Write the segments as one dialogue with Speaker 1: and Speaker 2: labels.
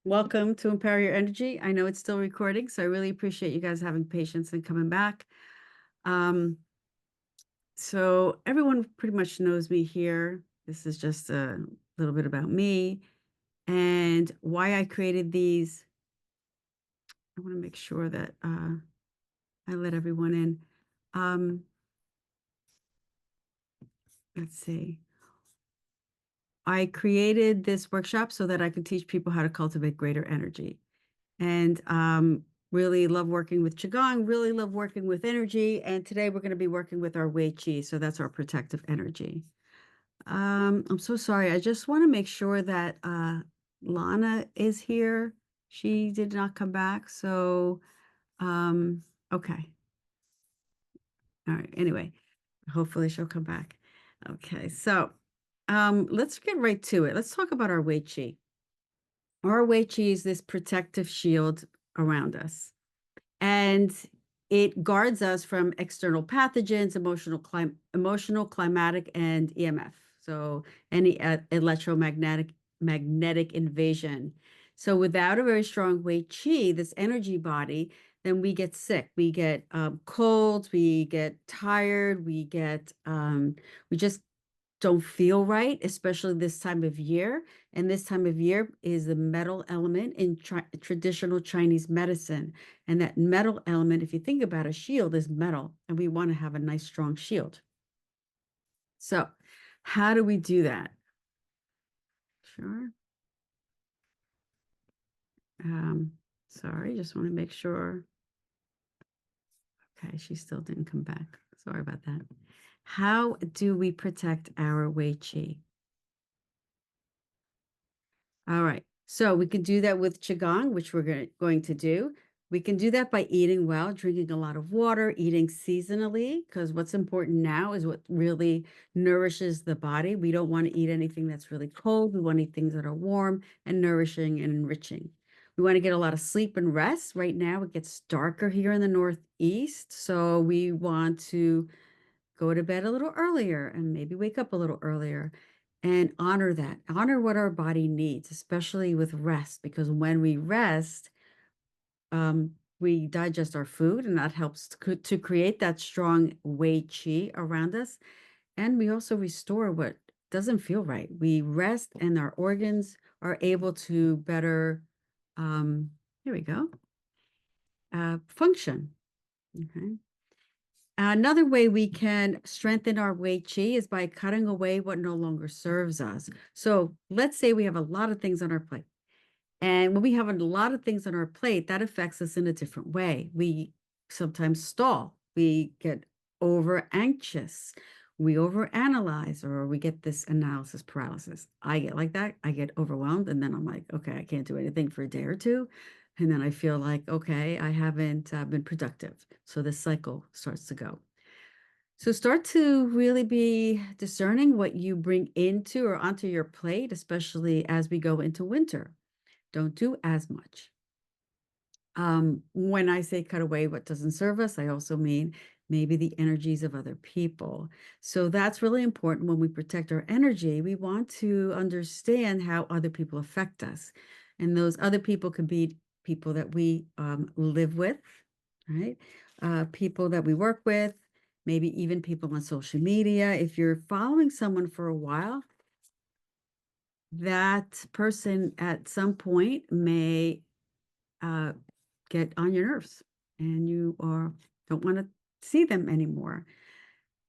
Speaker 1: Welcome to Empower Your Energy. I know it's still recording, so I really appreciate you guys having patience and coming back. Um, so everyone pretty much knows me here. This is just a little bit about me and why I created these. I want to make sure that I let everyone in. Um, let's see. I created this workshop so that I could teach people how to cultivate greater energy. And really love working with Qigong, really love working with energy. And today we're going to be working with our Wei Qi. So that's our protective energy. I'm so sorry. I just want to make sure that Lana is here. She did not come back. So, um, okay. All right. Anyway, hopefully she'll come back. Okay. So, let's get right to it. Let's talk about our Wei Qi. Our Wei Qi is this protective shield around us. And it guards us from external pathogens, emotional, climatic, and EMF. So any magnetic invasion. So without a very strong Wei Qi, this energy body, then we get sick. We get colds. We get tired. We just don't feel right, especially this time of year. And this time of year is the metal element in traditional Chinese medicine. And that metal element, if you think about a shield, is metal, and we want to have a nice, strong shield. So, how do we do that? Sure. Sorry, just want to make sure. Okay, she still didn't come back. Sorry about that. How do we protect our Wei Qi? All right. So we can do that with Qigong, which we're going to do. We can do that by eating well, drinking a lot of water, eating seasonally, because what's important now is what really nourishes the body. We don't want to eat anything that's really cold. We want to eat things that are warm and nourishing and enriching. We want to get a lot of sleep and rest. Right now, it gets darker here in the Northeast. So we want to go to bed a little earlier and maybe wake up a little earlier and honor that. Honor what our body needs, especially with rest, because when we rest, we digest our food, and that helps to create that strong Wei Qi around us. And we also restore what doesn't feel right. We rest, and our organs are able to better, um, here we go, function. Okay. Another way we can strengthen our Wei Qi is by cutting away what no longer serves us. So let's say we have a lot of things on our plate. And when we have a lot of things on our plate, that affects us in a different way. We sometimes stall, we get over anxious, we overanalyze, or we get this analysis paralysis. I get like that. I get overwhelmed, and then I'm like, okay, I can't do anything for a day or two. And then I feel like, okay, I haven't been productive. So this cycle starts to go. So start to really be discerning what you bring into or onto your plate, especially as we go into winter. Don't do as much. When I say cut away what doesn't serve us, I also mean maybe the energies of other people. So that's really important when we protect our energy. We want to understand how other people affect us. And those other people could be people that we live with, right? People that we work with, maybe even people on social media. If you're following someone for a while, that person at some point may uh, get on your nerves and you are don't want to see them anymore.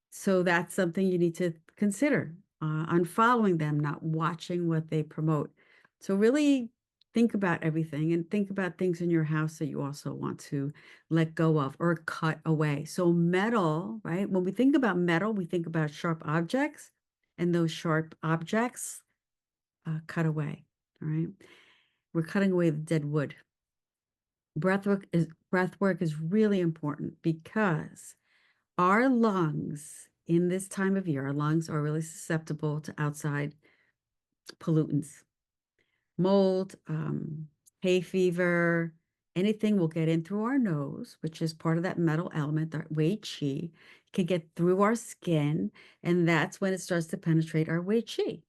Speaker 1: So that's something you need to consider, unfollowing them, not watching what they promote. So really think about everything and think about things in your house that you also want to let go of or cut away. So metal, right? When we think about metal, we think about sharp objects, and those sharp objects cut away. All right. We're cutting away the dead wood. Breath work is really important because our lungs in this time of year, our lungs are really susceptible to outside pollutants, mold, hay fever, anything will get in through our nose, which is part of that metal element, that Wei Qi, can get through our skin, and that's when it starts to penetrate our Wei Qi.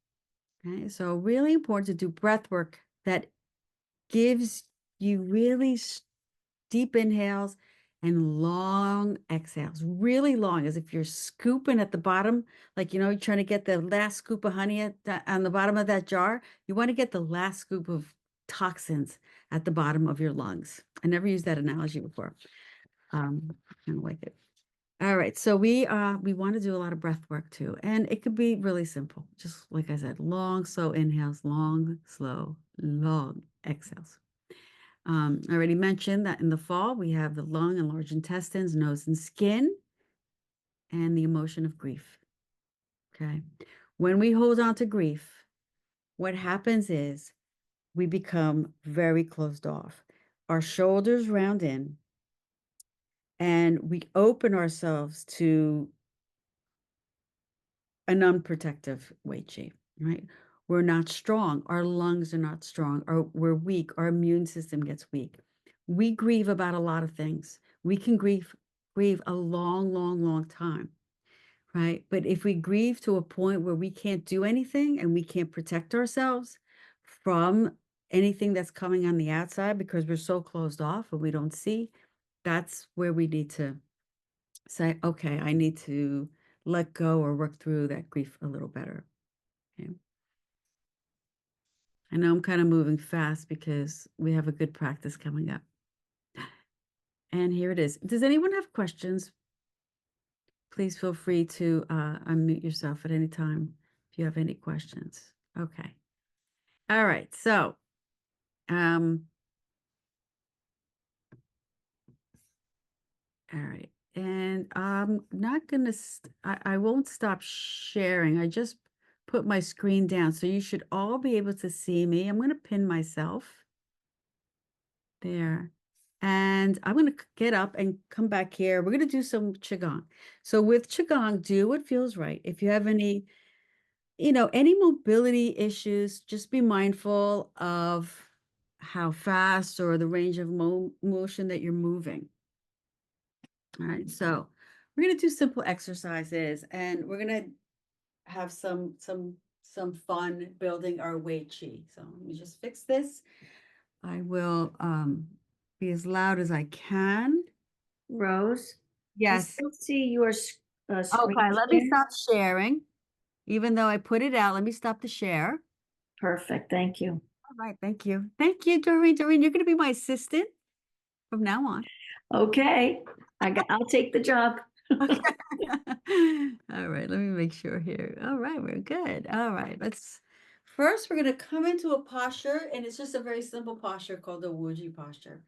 Speaker 1: Okay, so really important to do breath work that gives you really deep inhales and long exhales, really long, as if you're scooping at the bottom, like, you know, you're trying to get the last scoop of honey on the bottom of that jar. You want to get the last scoop of toxins at the bottom of your lungs. I never used that analogy before. I kind of like it. All right, so we want to do a lot of breath work too, and it could be really simple. Just like I said, long, slow inhales, long, slow, long exhales. I already mentioned that in the fall, we have the lung and large intestines, nose and skin, and the emotion of grief. Okay. When we hold on to grief, what happens is we become very closed off. Our shoulders round in, and we open ourselves to an unprotective Wei Qi, right? We're not strong. Our lungs are not strong, or we're weak. Our immune system gets weak. We grieve about a lot of things. We can grieve a long, long, long time, right? But if we grieve to a point where we can't do anything and we can't protect ourselves from anything that's coming on the outside because we're so closed off and we don't see, that's where we need to say, okay, I need to let go or work through that grief a little better. Okay. I know I'm kind of moving fast because we have a good practice coming up. And here it is. Does anyone have questions? Please feel free to unmute yourself at any time if you have any questions. Okay. All right. So, all right. And I'm not going to, I won't stop sharing. I just put my screen down. So you should all be able to see me. I'm going to pin myself there. And I'm going to get up and come back here. We're going to do some Qigong. So with Qigong, do what feels right. If you have any, any mobility issues, just be mindful of how fast or the range of motion that you're moving. All right, so we're going to do simple exercises, and we're going to have some fun building our Wei Qi. So let me just fix this. I will be as loud as I can.
Speaker 2: Rose, I
Speaker 1: Yes.
Speaker 2: still see your screen
Speaker 1: Okay, let me
Speaker 2: share.
Speaker 1: stop sharing. Even though I put it out, let me stop the share.
Speaker 2: Perfect, thank you.
Speaker 1: All right, thank you. Thank you, Doreen. Doreen, you're going to be my assistant from now on.
Speaker 2: Okay, I'll take the job.
Speaker 1: Okay. All right, let me make sure here. All right, we're good. All right, first we're going to come into a posture, and it's just a very simple posture called the Wuji posture.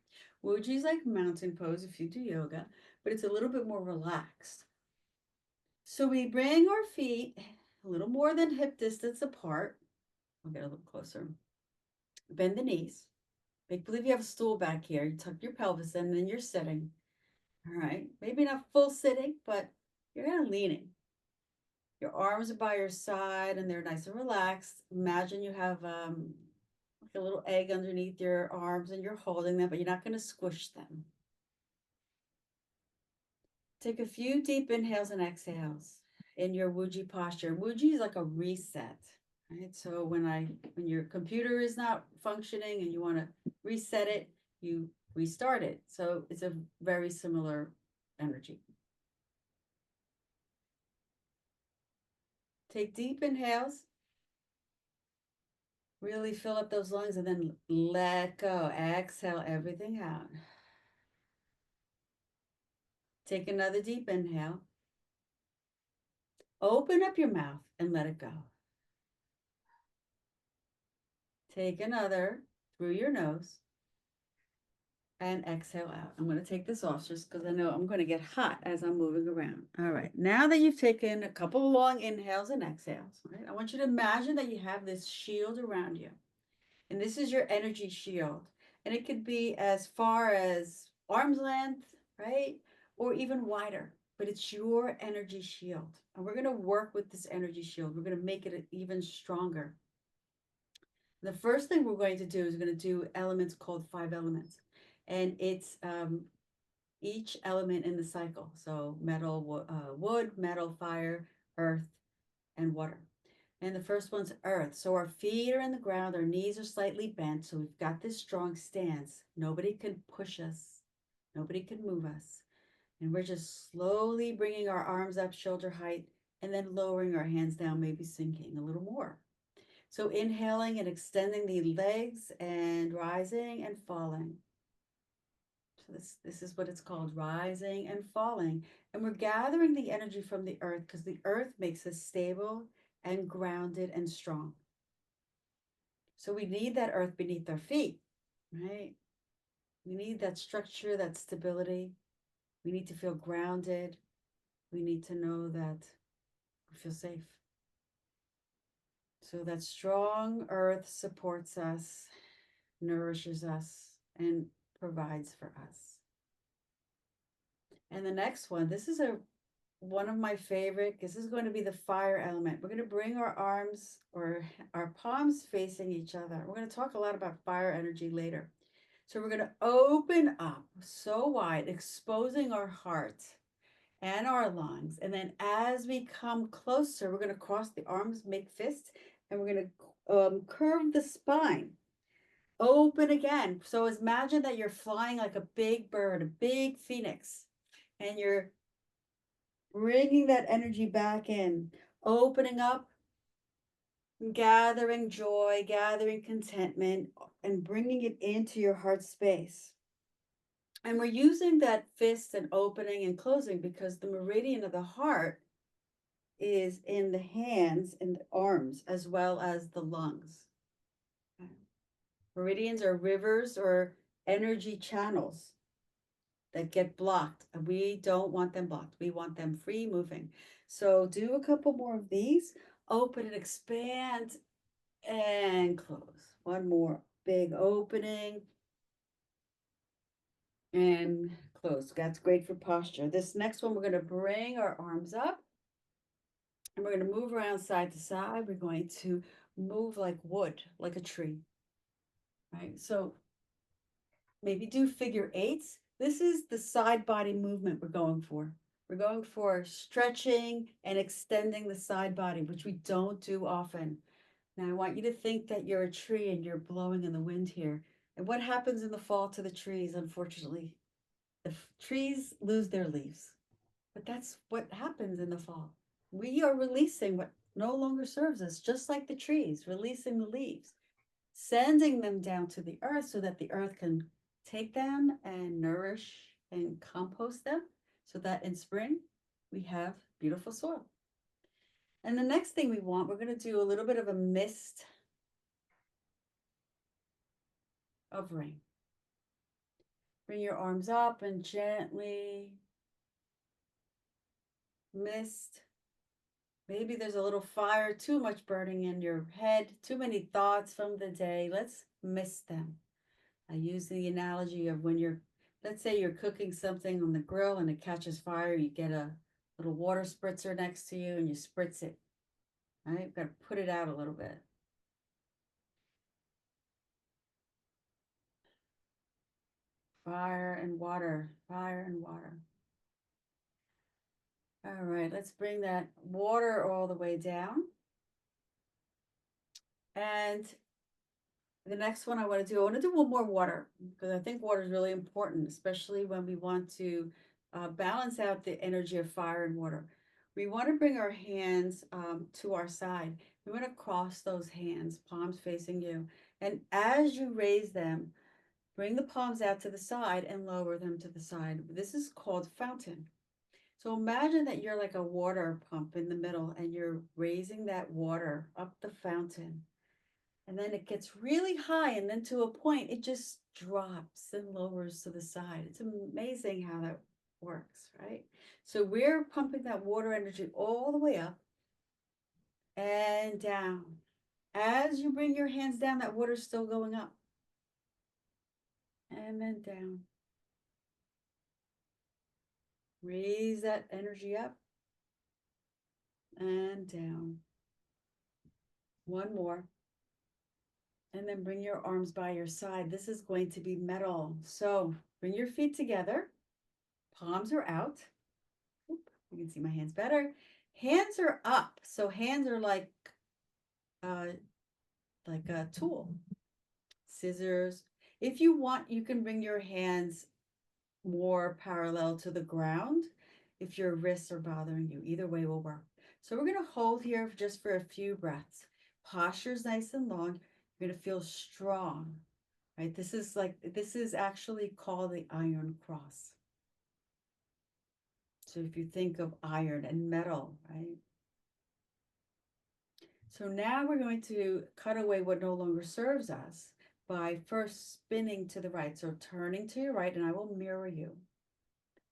Speaker 1: Wuji is like mountain pose if you do yoga, but it's a little bit more relaxed. So we bring our feet a little more than hip distance apart. I'll get a little closer. Bend the knees. Make believe you have a stool back here. You tuck your pelvis in, and then you're sitting. All right. Maybe not full sitting, but you're kind of leaning. Your arms are by your side and they're nice and relaxed. Imagine you have like a little egg underneath your arms and you're holding them, but you're not going to squish them. Take a few deep inhales and exhales in your Wuji posture. Wuji is like a reset, right? So when your computer is not functioning and you want to reset it, you restart it. So it's a very similar energy. Take deep inhales. Really fill up those lungs and then let go. Exhale everything out. Take another deep inhale. Open up your mouth and let it go. Take another through your nose and exhale out. I'm going to take this off just because I know I'm going to get hot as I'm moving around. All right. Now that you've taken a couple of long inhales and exhales, right, I want you to imagine that you have this shield around you. And this is your energy shield. And it could be as far as arm's length, right? Or even wider, but it's your energy shield. And we're going to work with this energy shield. We're going to make it even stronger. The first thing we're going to do is we're going to do elements called 5 elements. And it's each element in the cycle. So metal, wood, metal, fire, earth, and water. And the first one's earth. So our feet are in the ground, our knees are slightly bent. So we've got this strong stance. Nobody can push us, nobody can move us. And we're just slowly bringing our arms up shoulder height and then lowering our hands down, maybe sinking a little more. So inhaling and extending the legs and rising and falling. So this is what it's called, rising and falling. And we're gathering the energy from the earth because the earth makes us stable and grounded and strong. So we need that earth beneath our feet, right? We need that structure, that stability. We need to feel grounded. We need to know that we feel safe. So that strong earth supports us, nourishes us, and provides for us. And the next one, this is one of my favorite. This is going to be the fire element. We're going to bring our arms or our palms facing each other. We're going to talk a lot about fire energy later. So we're going to open up so wide, exposing our heart and our lungs. And then as we come closer, we're going to cross the arms, make fists, and we're going to curve the spine. Open again. So imagine that you're flying like a big bird, a big phoenix, and you're bringing that energy back in, opening up, gathering joy, gathering contentment, and bringing it into your heart space. And we're using that fist and opening and closing because the meridian of the heart is in the hands and the arms as well as the lungs. Meridians are rivers or energy channels that get blocked. And we don't want them blocked. We want them free moving. So do a couple more of these. Open and expand and close. One more big opening and close. That's great for posture. This next one, we're going to bring our arms up and we're going to move around side to side. We're going to move like wood, like a tree, right? So maybe do figure eights. This is the side body movement we're going for. We're going for stretching and extending the side body, which we don't do often. Now, I want you to think that you're a tree and you're blowing in the wind here. And what happens in the fall to the trees, unfortunately? The trees lose their leaves. But that's what happens in the fall. We are releasing what no longer serves us, just like the trees, releasing the leaves, sending them down to the earth so that the earth can take them and nourish and compost them so that in spring we have beautiful soil. And the next thing we want, we're going to do a little bit of a mist of rain. Bring your arms up and gently mist. Maybe there's a little fire, too much burning in your head, too many thoughts from the day. Let's mist them. I use the analogy of when let's say you're cooking something on the grill and it catches fire, you get a little water spritzer next to you and you spritz it, right? You've got to put it out a little bit. Fire and water, fire and water. All right, let's bring that water all the way down. And the next one I want to do one more water because I think water is really important, especially when we want to balance out the energy of fire and water. We want to bring our hands to our side. We want to cross those hands, palms facing you. And as you raise them, bring the palms out to the side and lower them to the side. This is called fountain. So imagine that you're like a water pump in the middle and you're raising that water up the fountain. And then it gets really high, and then to a point, it just drops and lowers to the side. It's amazing how that works, right? So we're pumping that water energy all the way up and down. As you bring your hands down, that water's still going up and then down. Raise that energy up and down. One more. And then bring your arms by your side. This is going to be metal. So bring your feet together. Palms are out. Oop, you can see my hands better. Hands are up. So hands are like like a tool, scissors. If you want, you can bring your hands more parallel to the ground if your wrists are bothering you. Either way will work. So we're going to hold here just for a few breaths. Posture's nice and long. You're going to feel strong, right? This is actually called the iron cross. So if you think of iron and metal, right? So now we're going to cut away what no longer serves us by first spinning to the right. So turning to your right, and I will mirror you.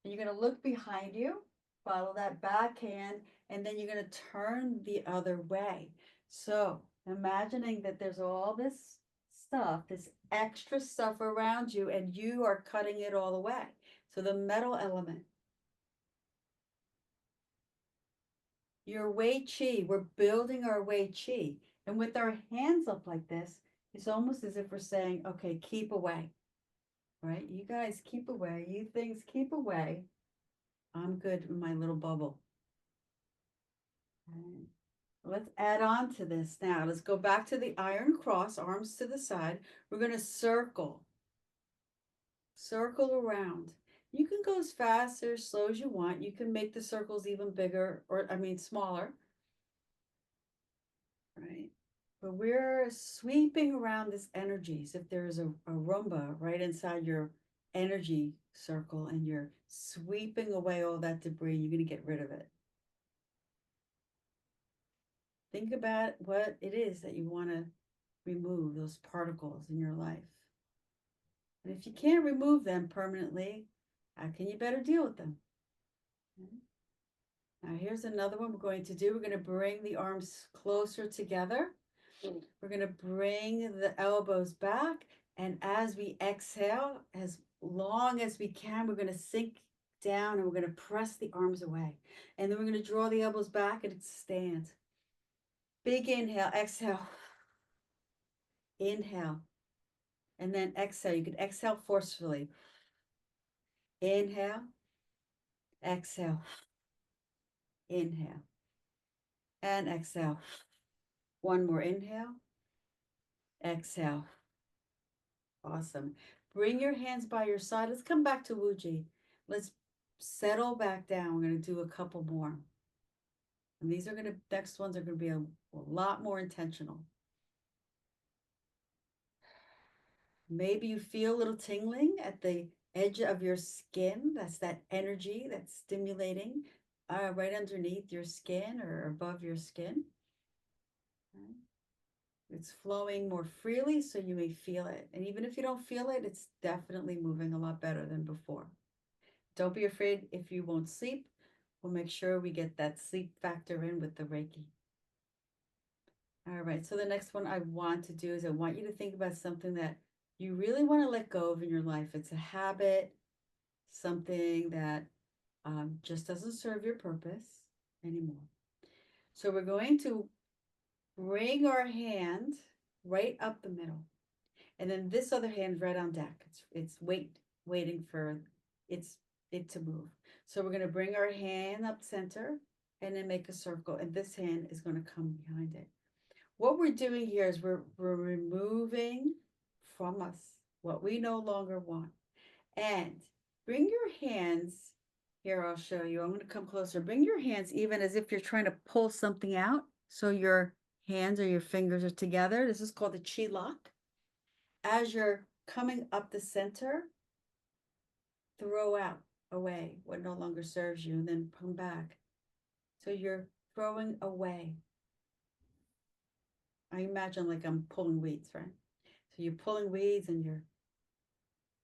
Speaker 1: And you're going to look behind you, follow that back hand, and then you're going to turn the other way. So imagining that there's all this stuff, this extra stuff around you, and you are cutting it all away. So the metal element, your Wei Qi, we're building our Wei Qi. And with our hands up like this, it's almost as if we're saying, okay, keep away, right? You guys keep away. You things keep away. I'm good in my little bubble. Okay. Let's add on to this now. Let's go back to the iron cross, arms to the side. We're going to circle around. You can go as fast or as slow as you want. You can make the circles even bigger, or I mean smaller, right? But we're sweeping around this energy. So if there's a Roomba right inside your energy circle and you're sweeping away all that debris, you're going to get rid of it. Think about what it is that you want to remove, those particles in your life. And if you can't remove them permanently, how can you better deal with them? Now, here's another one we're going to do. We're going to bring the arms closer together. We're going to bring the elbows back. And as we exhale, as long as we can, we're going to sink down and we're going to press the arms away. And then we're going to draw the elbows back and stand. Big inhale, exhale. Inhale. And then exhale. You can exhale forcefully. Inhale, exhale, inhale, and exhale. One more inhale, exhale. Awesome. Bring your hands by your side. Let's come back to Wuji. Let's settle back down. We're going to do a couple more. And these are going to, next ones are going to be a lot more intentional. Maybe you feel a little tingling at the edge of your skin. That's that energy that's stimulating right underneath your skin or above your skin. It's flowing more freely, so you may feel it. And even if you don't feel it, it's definitely moving a lot better than before. Don't be afraid if you won't sleep. We'll make sure we get that sleep factor in with the Reiki. All right, so the next one I want to do is I want you to think about something that you really want to let go of in your life. It's a habit, something that just doesn't serve your purpose anymore. So we're going to bring our hand right up the middle. And then this other hand right on deck. It's waiting for it to move. So we're going to bring our hand up center and then make a circle. And this hand is going to come behind it. What we're doing here is we're removing from us what we no longer want. And bring your hands here. I'll show you. I'm going to come closer. Bring your hands even as if you're trying to pull something out. So your hands or your fingers are together. This is called a Qi lock. As you're coming up the center, throw out away what no longer serves you and then come back. So you're throwing away. I imagine like I'm pulling weeds, right? So you're pulling weeds and you're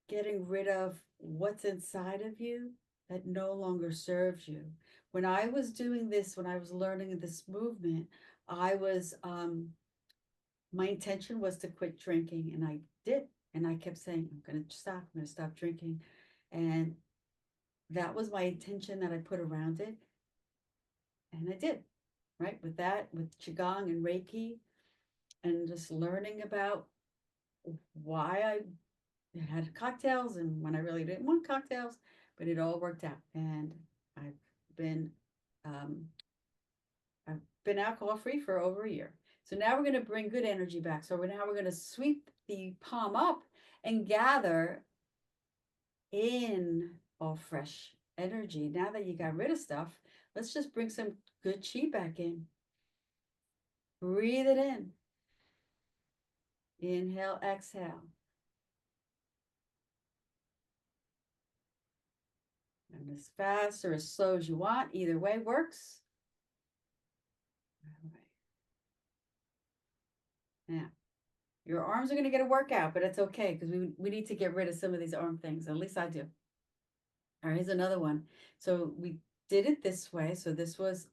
Speaker 1: getting rid of what's inside of you that no longer serves you. When I was doing this, when I was learning this movement, I was my intention was to quit drinking, and I did. And I kept saying, I'm going to stop drinking. And that was my intention that I put around it. And I did, right? With that, with Qigong and Reiki, and just learning about why I had cocktails and when I really didn't want cocktails, but it all worked out. And I've been, um, I've been alcohol free for over a year. So now we're going to bring good energy back. So now we're going to sweep the palm up and gather in all fresh energy. Now that you got rid of stuff, let's just bring some good chi back in. Breathe it in. Inhale, exhale. And as fast or as slow as you want, either way works. All right. Now, your arms are going to get a workout, but it's okay because we need to get rid of some of these arm things. At least I do. All right, here's another one. So we did it this way. So this was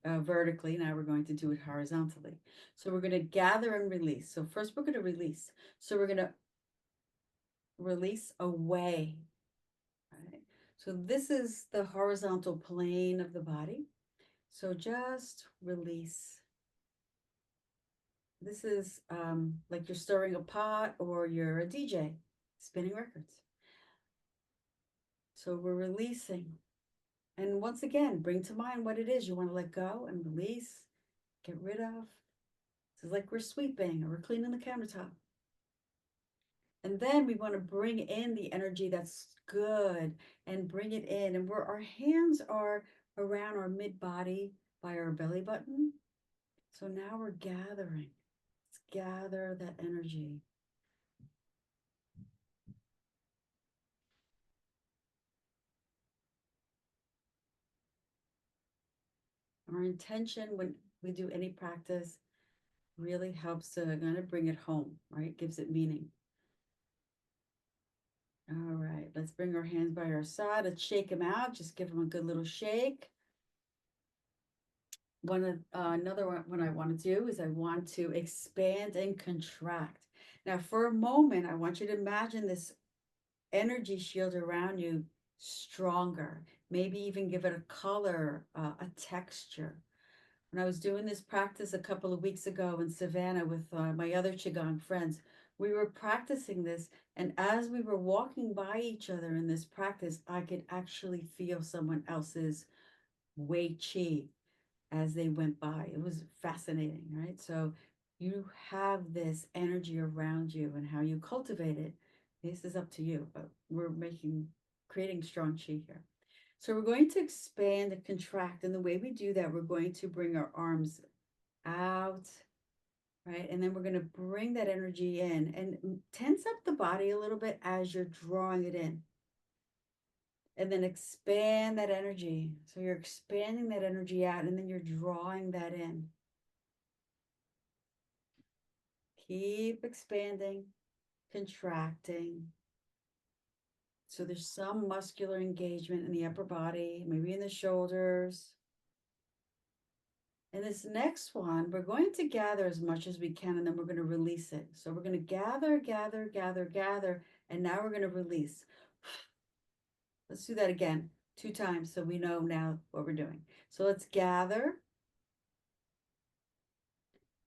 Speaker 1: vertically. Now we're going to do it horizontally. So we're going to gather and release. So first we're going to release. So we're going to release away. All right. So this is the horizontal plane of the body. So just release. This is like you're stirring a pot or you're a DJ spinning records. So we're releasing. And once again, bring to mind what it is you want to let go and release, get rid of. It's like we're sweeping or we're cleaning the countertop. And then we want to bring in the energy that's good and bring it in. And where our hands are around our mid body by our belly button. So now we're gathering. Let's gather that energy. Our intention when we do any practice really helps to kind of bring it home, right? Gives it meaning. All right, let's bring our hands by our side. Let's shake them out. Just give them a good little shake. Another one I want to do is I want to expand and contract. Now, for a moment, I want you to imagine this energy shield around you stronger. Maybe even give it a color, a texture. When I was doing this practice a couple of weeks ago in Savannah with my other Qigong friends, we were practicing this. And as we were walking by each other in this practice, I could actually feel someone else's Wei Qi as they went by. It was fascinating, right? So you have this energy around you and how you cultivate it. This is up to you, but we're creating strong chi here. So we're going to expand and contract. And the way we do that, we're going to bring our arms out, right? And then we're going to bring that energy in and tense up the body a little bit as you're drawing it in. And then expand that energy. So you're expanding that energy out and then you're drawing that in. Keep expanding, contracting. So there's some muscular engagement in the upper body, maybe in the shoulders. And this next one, we're going to gather as much as we can, and then we're going to release it. So we're going to gather, gather, gather, gather, and now we're going to release. Let's do that again 2 times so we know now what we're doing. So let's gather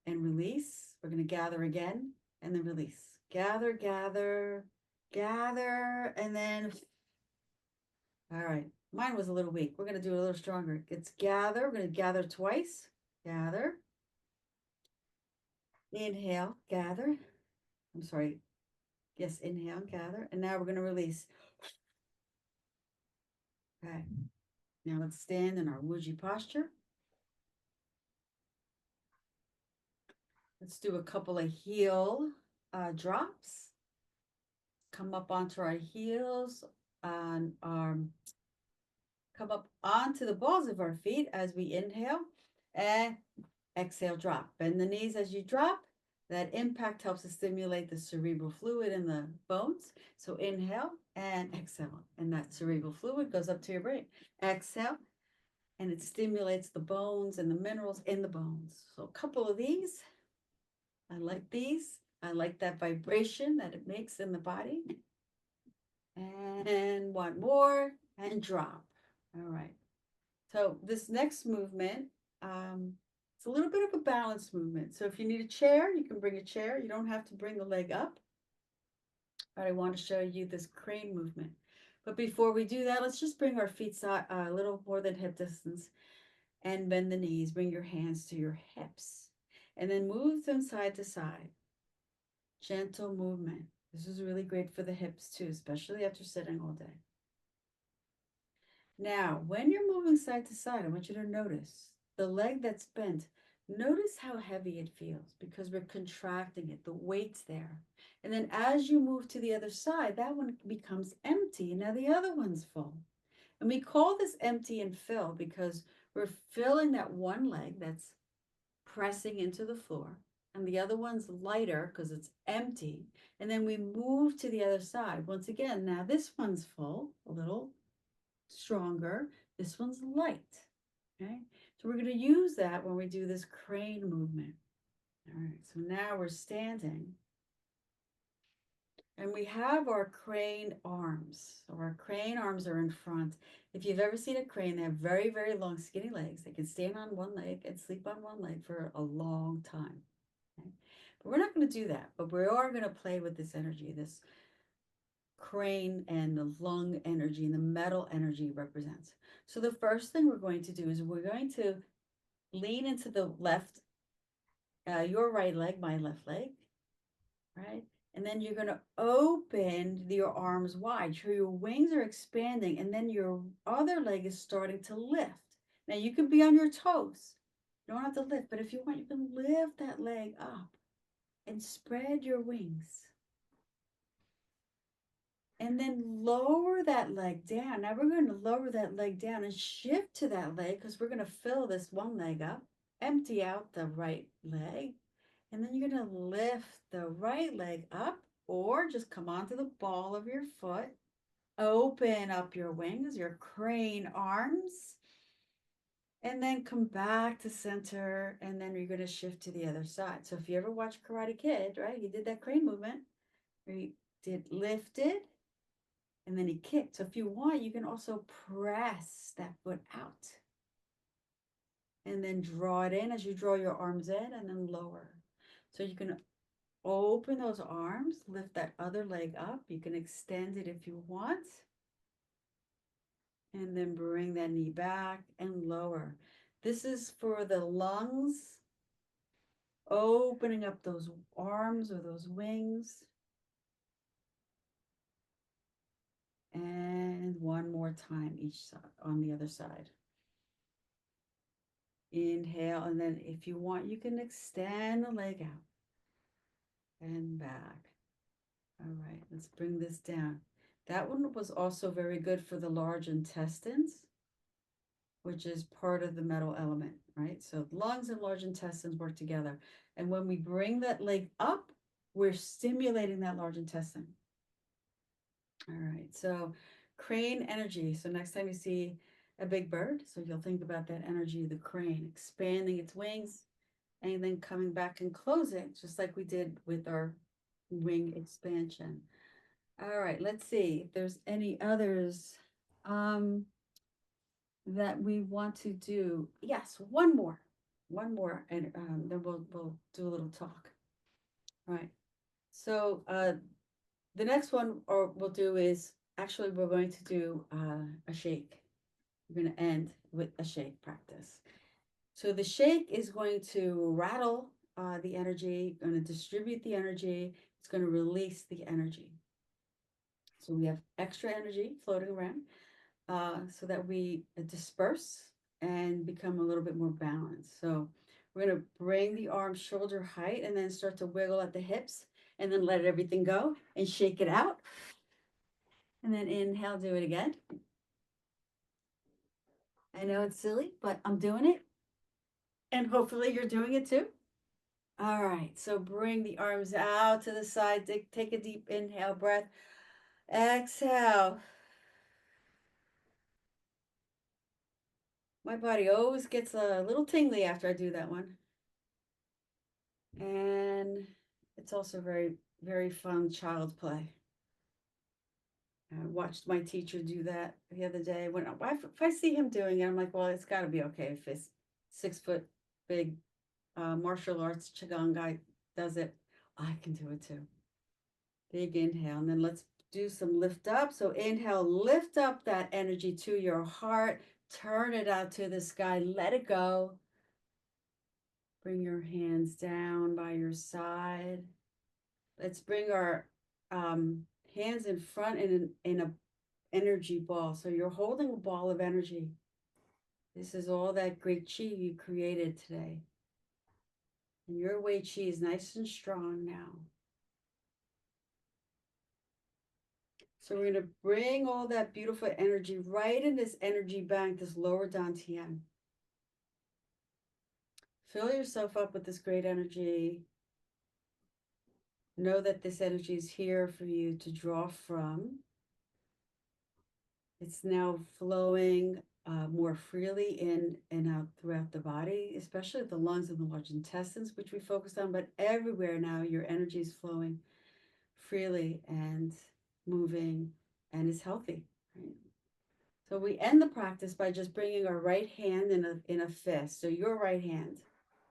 Speaker 1: and release. We're going to gather again and then release. Gather, gather, gather, and then, all right. Mine was a little weak. We're going to do it a little stronger. It's gather. We're going to gather twice. Gather. Inhale, gather. I'm sorry. Yes, inhale, gather. And now we're going to release. Okay. Now let's stand in our Wuji posture. Let's do a couple of heel drops. Come up onto our heels and come up onto the balls of our feet as we inhale and exhale, drop. Bend the knees as you drop. That impact helps to stimulate the cerebral fluid in the bones. So inhale and exhale. And that cerebral fluid goes up to your brain. Exhale, and it stimulates the bones and the minerals in the bones. So a couple of these. I like these. I like that vibration that it makes in the body. And one more and drop. All right. So this next movement, it's a little bit of a balance movement. So if you need a chair, you can bring a chair. You don't have to bring the leg up. But I want to show you this crane movement. But before we do that, let's just bring our feet a little more than hip distance and bend the knees. Bring your hands to your hips. And then move them side to side. Gentle movement. This is really great for the hips too, especially after sitting all day. Now, when you're moving side to side, I want you to notice the leg that's bent. Notice how heavy it feels because we're contracting it. The weight's there. And then as you move to the other side, that one becomes empty. Now the other one's full. And we call this empty and fill because we're filling that one leg that's pressing into the floor, and the other one's lighter because it's empty. And then we move to the other side. Once again, now this one's full, a little stronger. This one's light. Okay. So we're going to use that when we do this crane movement. All right. So now we're standing. And we have our crane arms. So our crane arms are in front. If you've ever seen a crane, they have very, very long, skinny legs. They can stand on one leg and sleep on one leg for a long time. Okay? But we're not going to do that. But we are going to play with this energy, this crane and the lung energy and the metal energy represents. So the first thing we're going to do is we're going to lean into the left, your right leg, my left leg, right? And then you're going to open your arms wide. So your wings are expanding, and then your other leg is starting to lift. Now you can be on your toes. You don't have to lift, but if you want, you can lift that leg up and spread your wings. And then lower that leg down. Now we're going to lower that leg down and shift to that leg because we're going to fill this one leg up, empty out the right leg. And then you're going to lift the right leg up or just come onto the ball of your foot. Open up your wings, your crane arms, and then come back to center. And then you're going to shift to the other side. So if you ever watch Karate Kid, right, he did that crane movement where he did lifted and then he kicked. So if you want, you can also press that foot out and then draw it in as you draw your arms in and then lower. So you can open those arms, lift that other leg up. You can extend it if you want. And then bring that knee back and lower. This is for the lungs, opening up those arms or those wings. And one more time each side on the other side. Inhale, and then if you want, you can extend the leg out and back. All right, let's bring this down. That one was also very good for the large intestines, which is part of the metal element, right? So lungs and large intestines work together. And when we bring that leg up, we're stimulating that large intestine. All right, so crane energy. So next time you see a big bird, so you'll think about that energy, the crane, expanding its wings and then coming back and closing, just like we did with our wing expansion. All right, let's see if there's any others that we want to do. Yes, one more, and then we'll do a little talk. All right. So the next one we'll do is actually we're going to do a shake. We're going to end with a shake practice. So the shake is going to rattle the energy, going to distribute the energy. It's going to release the energy. So we have extra energy floating around so that we disperse and become a little bit more balanced. So we're going to bring the arms shoulder height and then start to wiggle at the hips and then let everything go and shake it out. And then inhale, do it again. I know it's silly, but I'm doing it. And hopefully you're doing it too. All right, so bring the arms out to the side. Take a deep inhale breath. Exhale. My body always gets a little tingly after I do that one. And it's also very, very fun child's play. I watched my teacher do that the other day. If I see him doing it, I'm like, well, it's got to be okay if this 6 foot big martial arts Qigong guy does it. I can do it too. Big inhale, and then let's do some lift up. So inhale, lift up that energy to your heart, turn it out to the sky, let it go. Bring your hands down by your side. Let's bring our hands in front in a energy ball. So you're holding a ball of energy. This is all that great Qi you created today. And your Wei Qi is nice and strong now. So we're going to bring all that beautiful energy right in this energy bank, this lower dantian. Fill yourself up with this great energy. Know that this energy is here for you to draw from. It's now flowing more freely in and out throughout the body, especially the lungs and the large intestines, which we focused on, but everywhere now your energy is flowing freely and moving and is healthy. Right? So we end the practice by just bringing our right hand in a fist. So your right hand,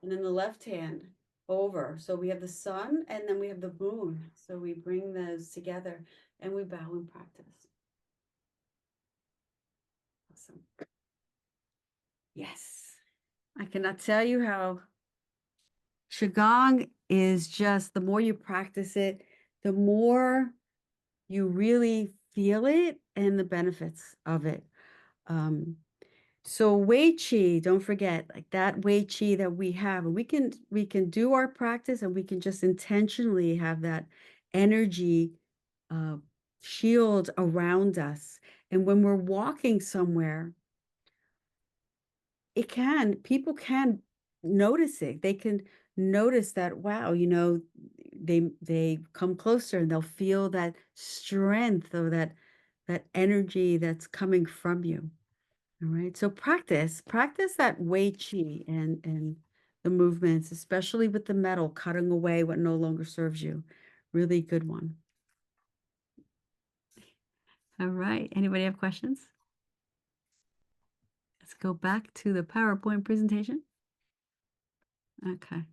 Speaker 1: and then the left hand over. So we have the sun and then we have the moon. So we bring those together and we bow in practice. Awesome. Yes. I cannot tell you how Qigong is just the more you practice it, the more you really feel it and the benefits of it. So Wei Qi, don't forget, like that Wei Qi that we have, and we can do our practice and we can just intentionally have that energy uh, shield around us. And when we're walking somewhere, people can notice it. They can notice that, wow, they come closer and they'll feel that strength or that energy that's coming from you. All right. So practice that Wei Qi and the movements, especially with the metal, cutting away what no longer serves you. Really good one. All right. Anybody have questions? Let's go back to the PowerPoint presentation. Okay.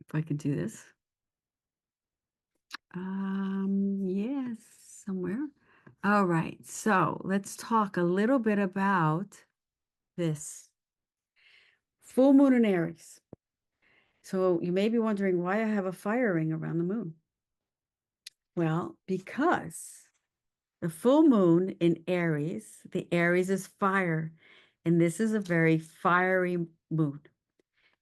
Speaker 1: If I can do this. Yes, somewhere. All right. So let's talk a little bit about this full moon in Aries. So you may be wondering why I have a fire ring around the moon. Well, because the full moon in Aries, the Aries is fire, and this is a very fiery moon.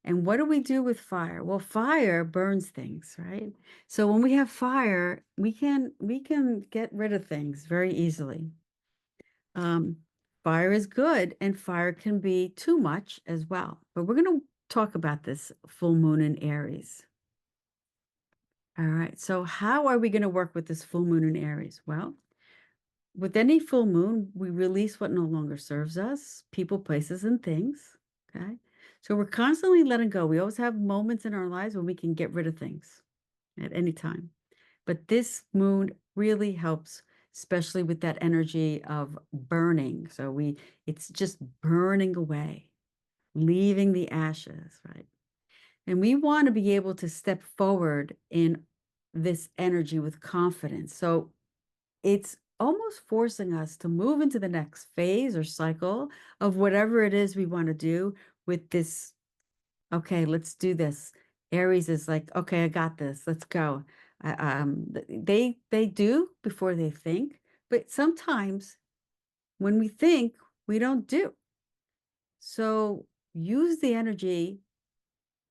Speaker 1: And what do we do with fire? Well, fire burns things, right? So when we have fire, we can get rid of things very easily. Fire is good, and fire can be too much as well. But we're going to talk about this full moon in Aries. All right. So how are we going to work with this full moon in Aries? Well, with any full moon, we release what no longer serves us, people, places, and things. Okay. So we're constantly letting go. We always have moments in our lives when we can get rid of things at any time. But this moon really helps, especially with that energy of burning. So it's just burning away, leaving the ashes, right? And we want to be able to step forward in this energy with confidence. So it's almost forcing us to move into the next phase or cycle of whatever it is we want to do with this. Okay, let's do this. Aries is like, okay, I got this. Let's go. They do before they think, but sometimes when we think, we don't do. So use the energy,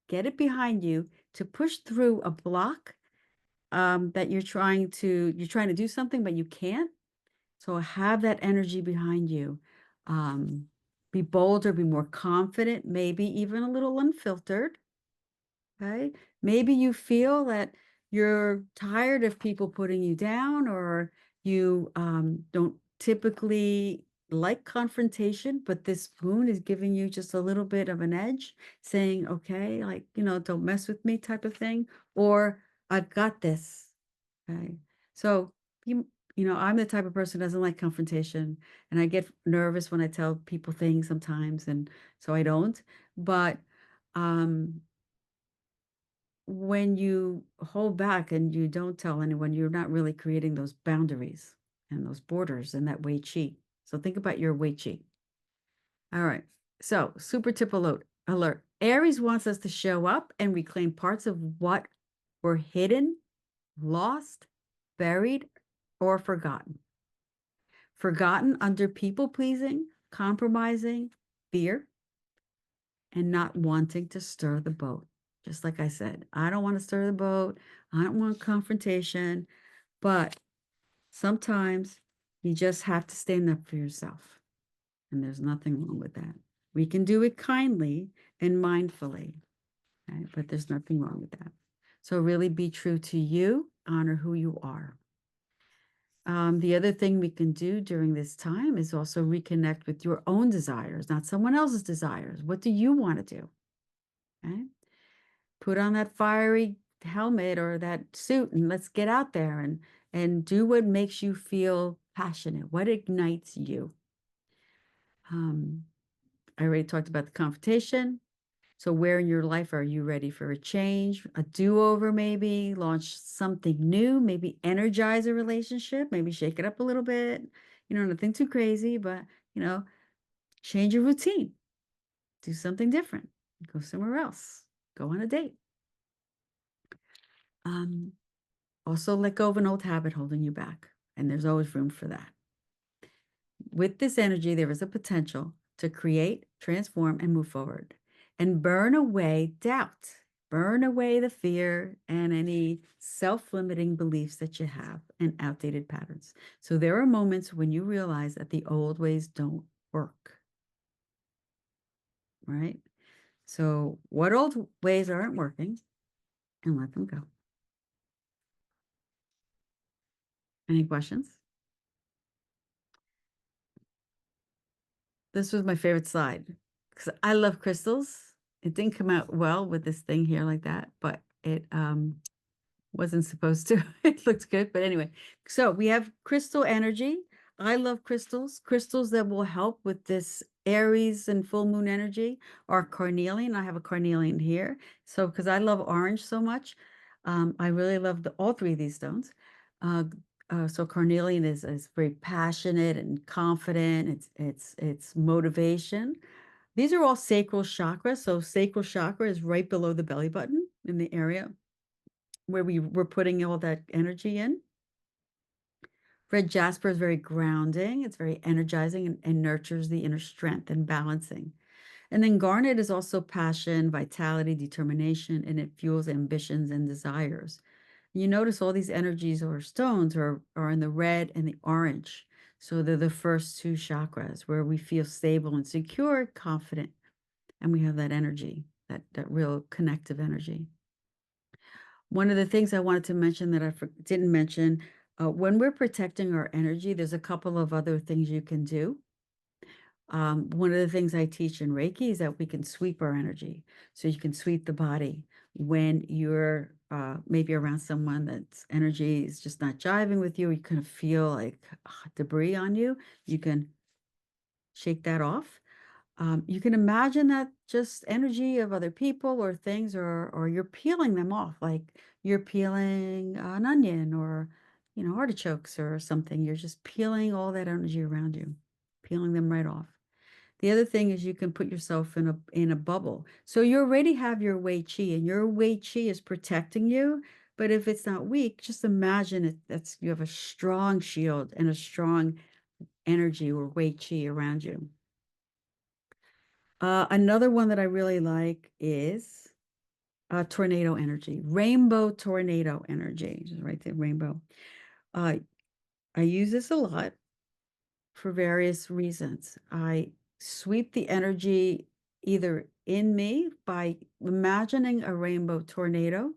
Speaker 1: get it behind you to push through a block that you're trying to do something, but you can't. So have that energy behind you. Be bolder, be more confident, maybe even a little unfiltered. Okay. Maybe you feel that you're tired of people putting you down, or you don't typically like confrontation, but this moon is giving you just a little bit of an edge, saying, okay, like, don't mess with me type of thing, or I've got this. Okay. So I'm the type of person who doesn't like confrontation, and I get nervous when I tell people things sometimes, and so I don't. But um when you hold back and you don't tell anyone, you're not really creating those boundaries and those borders and that Wei Qi. So think about your Wei Qi. All right. So, super tip alert. Aries wants us to show up and reclaim parts of what were hidden, lost, buried, or forgotten. Forgotten under people pleasing, compromising, fear, and not wanting to stir the boat. Just like I said, I don't want to stir the boat. I don't want confrontation, but sometimes you just have to stand up for yourself. And there's nothing wrong with that. We can do it kindly and mindfully, right? But there's nothing wrong with that. So really be true to you, honor who you are. The other thing we can do during this time is also reconnect with your own desires, not someone else's desires. What do you want to do? Okay? Put on that fiery helmet or that suit and let's get out there and do what makes you feel passionate. What ignites you? I already talked about the confrontation. So where in your life are you ready for a change, a do-over maybe, launch something new, maybe energize a relationship, maybe shake it up a little bit, nothing too crazy, but, change your routine, do something different, go somewhere else, go on a date. Um, Also let go of an old habit holding you back, and there's always room for that. With this energy, there is a potential to create, transform, and move forward and burn away doubt, burn away the fear and any self limiting beliefs that you have and outdated patterns. So there are moments when you realize that the old ways don't work, right? So, what old ways aren't working and let them go? Any questions? This was my favorite slide because I love crystals. It didn't come out well with this thing here like that, but it wasn't supposed to. It looked good, but anyway. So we have crystal energy. I love crystals. Crystals that will help with this Aries and full moon energy are carnelian. I have a carnelian here. So because I love orange so much, I really love all three of these stones. Uh, so carnelian is very passionate and confident. It's motivation. These are all sacral chakra. So sacral chakra is right below the belly button in the area where we were putting all that energy in. Red jasper is very grounding. It's very energizing and nurtures the inner strength and balancing. And then garnet is also passion, vitality, determination, and it fuels ambitions and desires. You notice all these energies or stones are in the red and the orange. So they're the first two chakras where we feel stable and secure, confident, and we have that energy, that real connective energy. One of the things I wanted to mention that I didn't mention, when we're protecting our energy, there's a couple of other things you can do. One of the things I teach in Reiki is that we can sweep our energy. So you can sweep the body when you're maybe around someone that's energy is just not jiving with you. You kind of feel like debris on you. You can shake that off. You can imagine that just energy of other people or things, or you're peeling them off, like you're peeling an onion or, artichokes or something. You're just peeling all that energy around you, peeling them right off. The other thing is you can put yourself in a bubble. So you already have your Wei Qi, and your Wei Qi is protecting you. But if it's not weak, just imagine that's you have a strong shield and a strong energy or Wei Qi around you. Another one that I really like is tornado energy, rainbow tornado energy. Just right there, rainbow. Uh, I use this a lot for various reasons. I sweep the energy either in me by imagining a rainbow tornado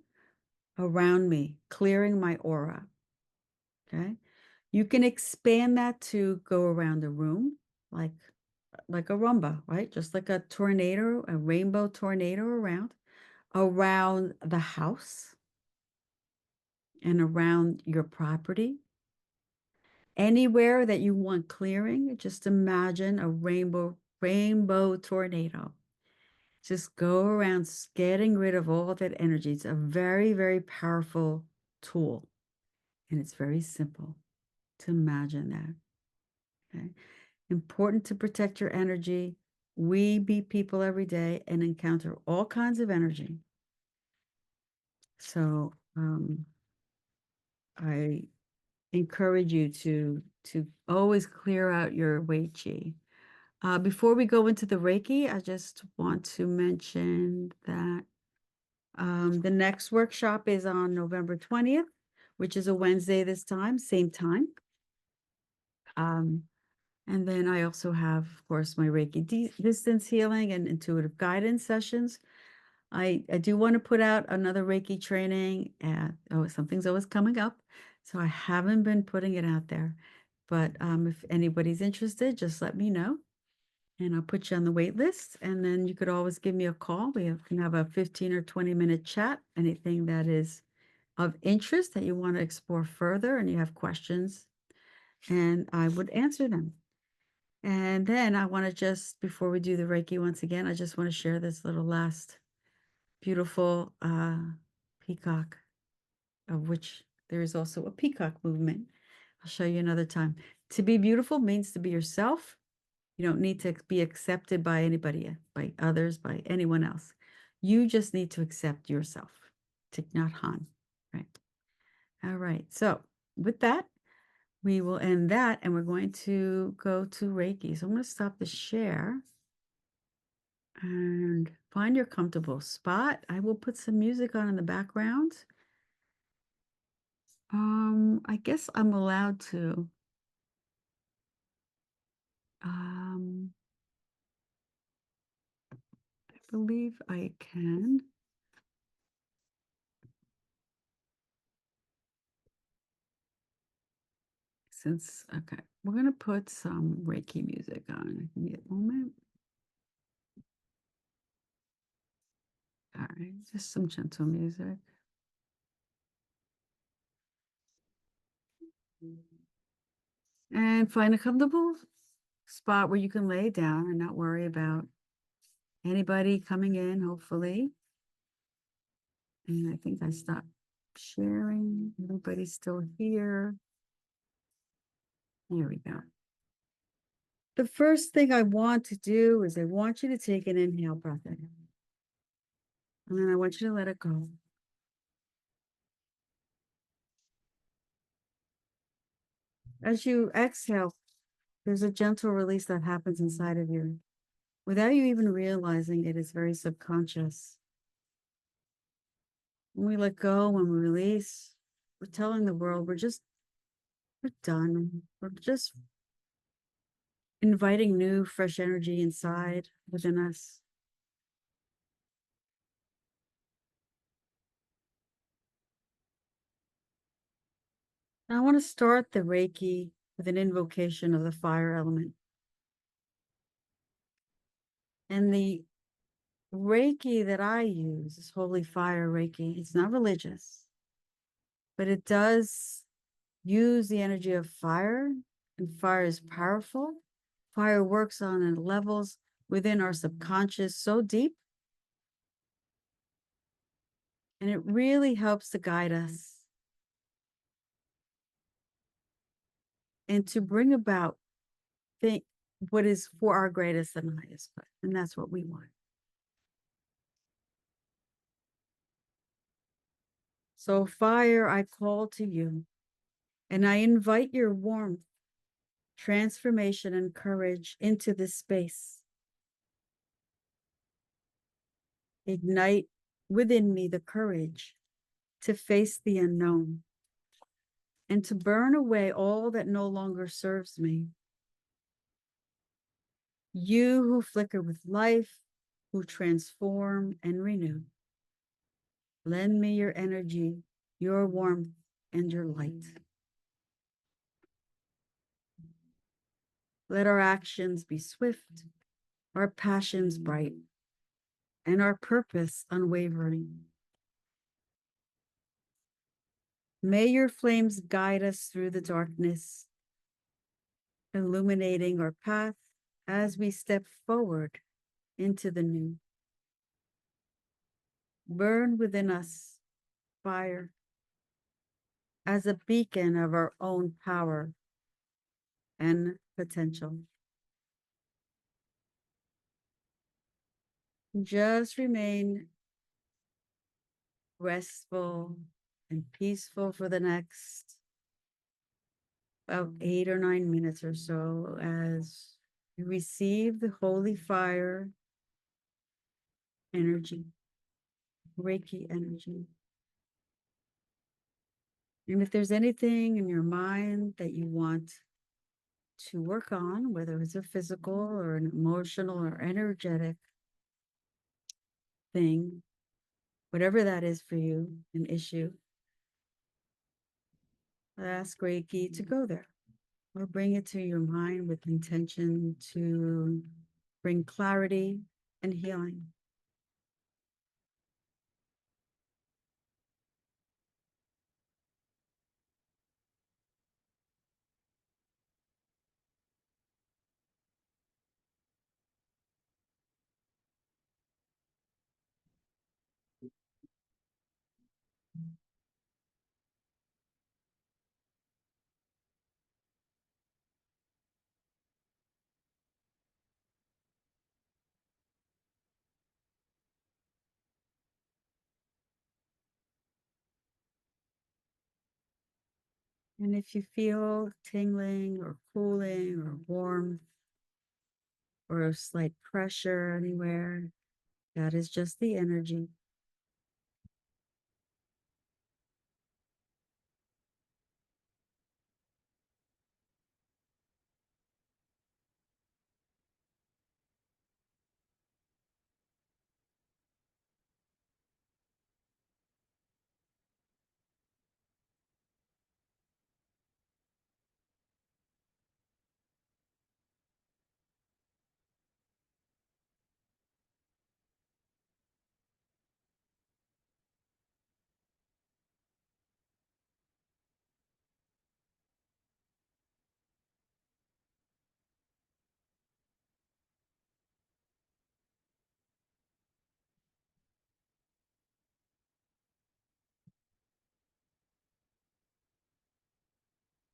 Speaker 1: around me, clearing my aura. Okay. You can expand that to go around the room like a rumba, right? Just like a tornado, a rainbow tornado around the house and around your property. Anywhere that you want clearing, just imagine a rainbow tornado. Just go around getting rid of all that energy. It's a very, very powerful tool. And it's very simple to imagine that. Okay. Important to protect your energy. We meet people every day and encounter all kinds of energy. So I encourage you to always clear out your Wei Qi. Before we go into the Reiki, I just want to mention that the next workshop is on November 20th, which is a Wednesday this time, same time. And then I also have, of course, my Reiki distance healing and intuitive guidance sessions. I do want to put out another Reiki training. Something's always coming up, so I haven't been putting it out there. But if anybody's interested, just let me know, and I'll put you on the wait list. And then you could always give me a call. Can have a 15 or 20-minute chat. Anything that is of interest that you want to explore further, and you have questions, and I would answer them. And then I want to just, before we do the Reiki once again, I just want to share this little last beautiful peacock, of which there is also a peacock movement. I'll show you another time. To be beautiful means to be yourself. You don't need to be accepted by anybody, by others, by anyone else. You just need to accept yourself. Thich Nhat Hanh, right? All right. So with that, we will end that, and we're going to go to Reiki. So I'm going to stop the share and find your comfortable spot. I will put some music on in the background. I guess I'm allowed to. I believe I can. Okay, we're gonna put some Reiki music on. Give me a moment. All right, just some gentle music. And find a comfortable spot where you can lay down and not worry about anybody coming in, hopefully. And I think I stopped sharing. Everybody's still here. Here we go. The first thing I want to do is I want you to take an inhale breath in. And then I want you to let it go. As you exhale, there's a gentle release that happens inside of you. Without you even realizing it, it's very subconscious. When we let go, when we release, we're telling the world we're done. We're just inviting new, fresh energy inside within us. Now I want to start the Reiki with an invocation of the fire element. And the Reiki that I use is holy fire Reiki. It's not religious, but it does use the energy of fire, and fire is powerful. Fire works on levels within our subconscious so deep, and it really helps to guide us and to bring about what is for our greatest and highest good, and that's what we want. So fire, I call to you, and I invite your warmth, transformation, and courage into this space. Ignite within me the courage to face the unknown and to burn away all that no longer serves me. You who flicker with life, who transform and renew, lend me your energy, your warmth, and your light. Let our actions be swift, our passions bright, and our purpose unwavering. May your flames guide us through the darkness, illuminating our path as we step forward into the new. Burn within us fire as a beacon of our own power and potential. Just remain restful and peaceful for the next about 8 or 9 minutes or so as you receive the holy fire energy, Reiki energy. And if there's anything in your mind that you want to work on, whether it's a physical or an emotional or energetic thing, whatever that is for you, an issue, ask Reiki to go there or bring it to your mind with intention to bring clarity and healing. And if you feel tingling or cooling or warmth or a slight pressure anywhere, that is just the energy.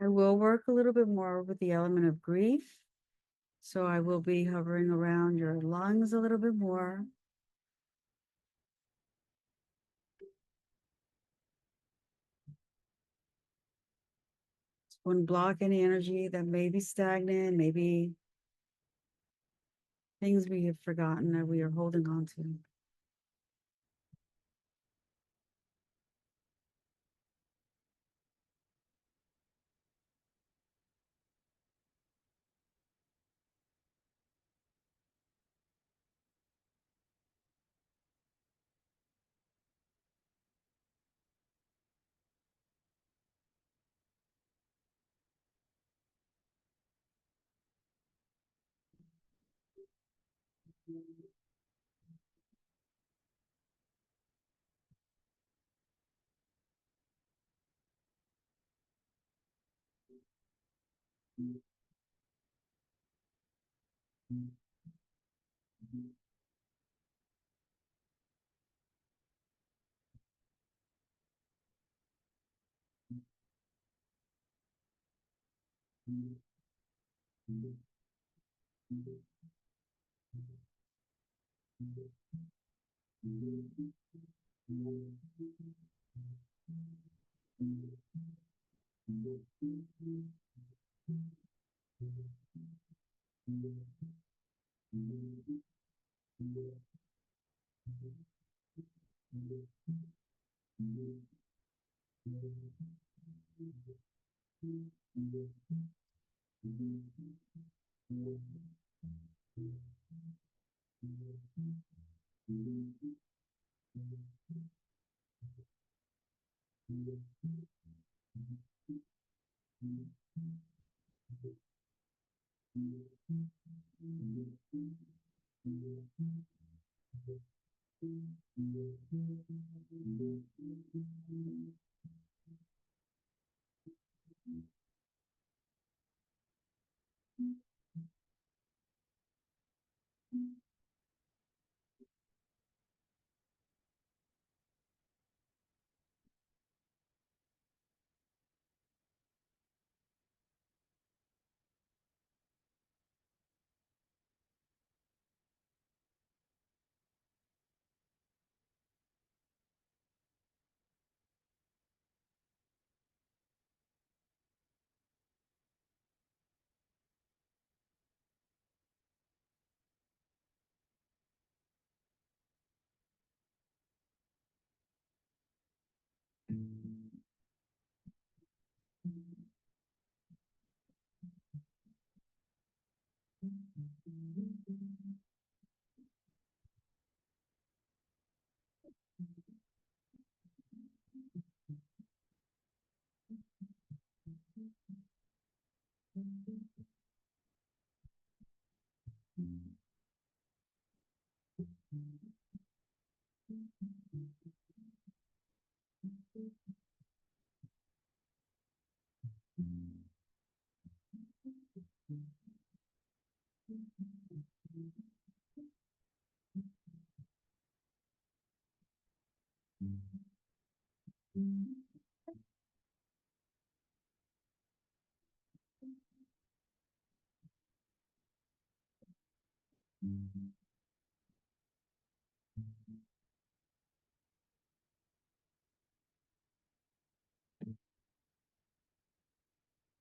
Speaker 1: I will work a little bit more with the element of grief. So I will be hovering around your lungs a little bit more. Wouldn't block any energy that may be stagnant, maybe things we have forgotten that we are holding on to.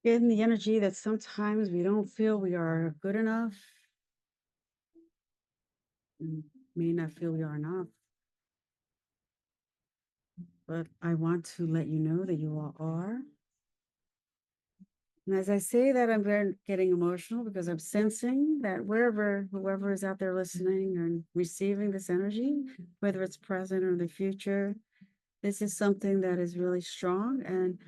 Speaker 1: Getting the energy that sometimes we don't feel we are good enough, and may not feel we are enough. But I want to let you know that you all are. And as I say that, I'm getting emotional because I'm sensing that whoever is out there listening and receiving this energy, whether it's present or the future, this is something that is really strong, and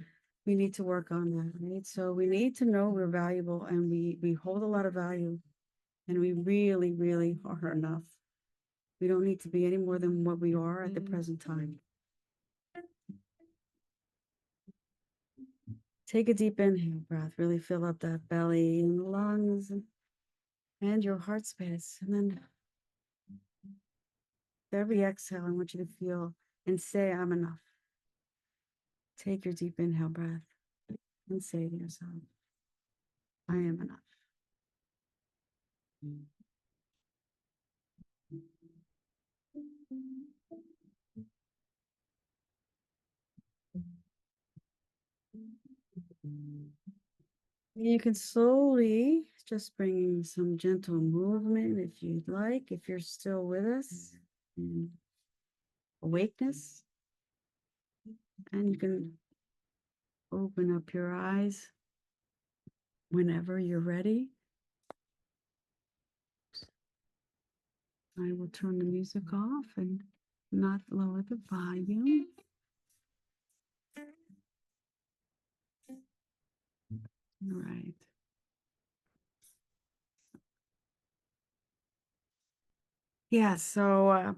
Speaker 1: we need to work on that, right? So we need to know we're valuable, and we hold a lot of value, and we really, really are enough. We don't need to be any more than what we are at the present time. Take a deep inhale breath, really fill up that belly and the lungs and your heart space. And then every exhale, I want you to feel and say, I'm enough. Take your deep inhale breath and say to yourself, I am enough. You can slowly just bring some gentle movement if you'd like, if you're still with us, in awakeness. And you can open up your eyes whenever you're ready. I will turn the music off and not lower the volume. All right. Yeah, so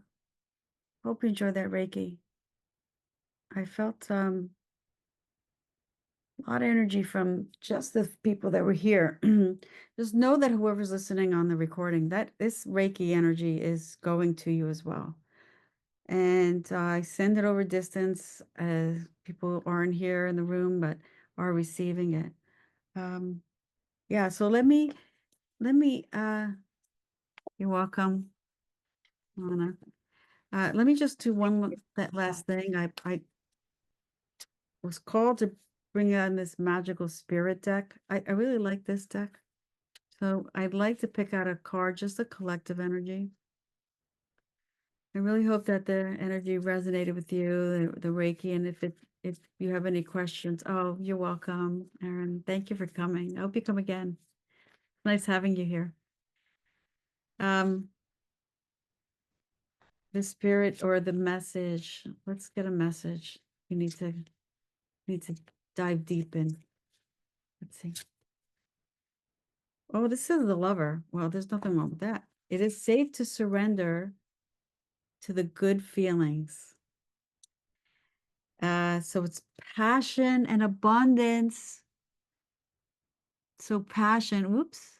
Speaker 1: hope you enjoyed that Reiki. I felt a lot of energy from just the people that were here. Just know that whoever's listening on the recording, that this Reiki energy is going to you as well. And I send it over distance as people aren't here in the room, but are receiving it. Yeah, so let me, you're welcome, Anna. Let me just do that last thing. I was called to bring on this magical spirit deck. I really like this deck. So I'd like to pick out a card, just a collective energy. I really hope that the energy resonated with you, the Reiki, and if you have any questions, oh, you're welcome, Erin. Thank you for coming. I hope you come again. Nice having you here. The spirit or the message. Let's get a message. You need to dive deep in. Let's see. Oh, this is the lover. Well, there's nothing wrong with that. It is safe to surrender to the good feelings. So it's passion and abundance. So passion, whoops.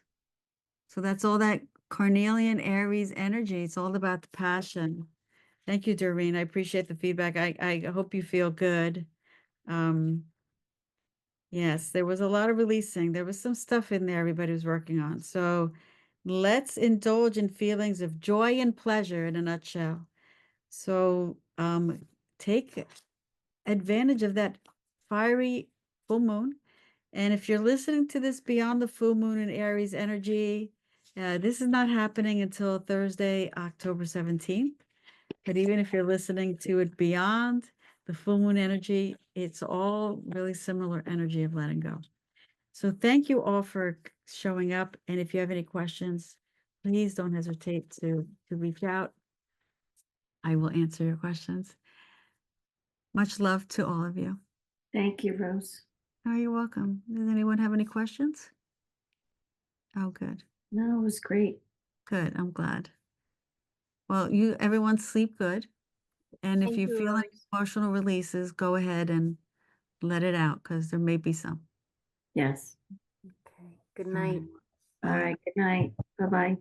Speaker 1: So that's all that Carnelian Aries energy. It's all about the passion. Thank you, Doreen. I appreciate the feedback. I hope you feel good. Yes, there was a lot of releasing. There was some stuff in there everybody was working on. So let's indulge in feelings of joy and pleasure in a nutshell. So take advantage of that fiery full moon. And if you're listening to this beyond the full moon in Aries energy, this is not happening until Thursday, October 17th. But even if you're listening to it beyond the full moon energy, it's all really similar energy of letting go. So thank you all for showing up. And if you have any questions, please don't hesitate to reach out. I will answer your questions. Much love to all of you.
Speaker 2: Thank you, Rose.
Speaker 1: Oh, you're welcome. Does anyone have any questions? Oh, good.
Speaker 2: No, it was great.
Speaker 1: Good. I'm glad. Well, everyone sleep good. And if
Speaker 3: Thank
Speaker 1: you
Speaker 3: you,
Speaker 1: feel any
Speaker 3: Rose.
Speaker 1: emotional releases, go ahead and let it out because there may be some.
Speaker 2: Yes.
Speaker 3: Okay. Good
Speaker 1: All
Speaker 3: night.
Speaker 1: right.
Speaker 2: All
Speaker 1: Bye.
Speaker 2: right. Good night. Bye-bye.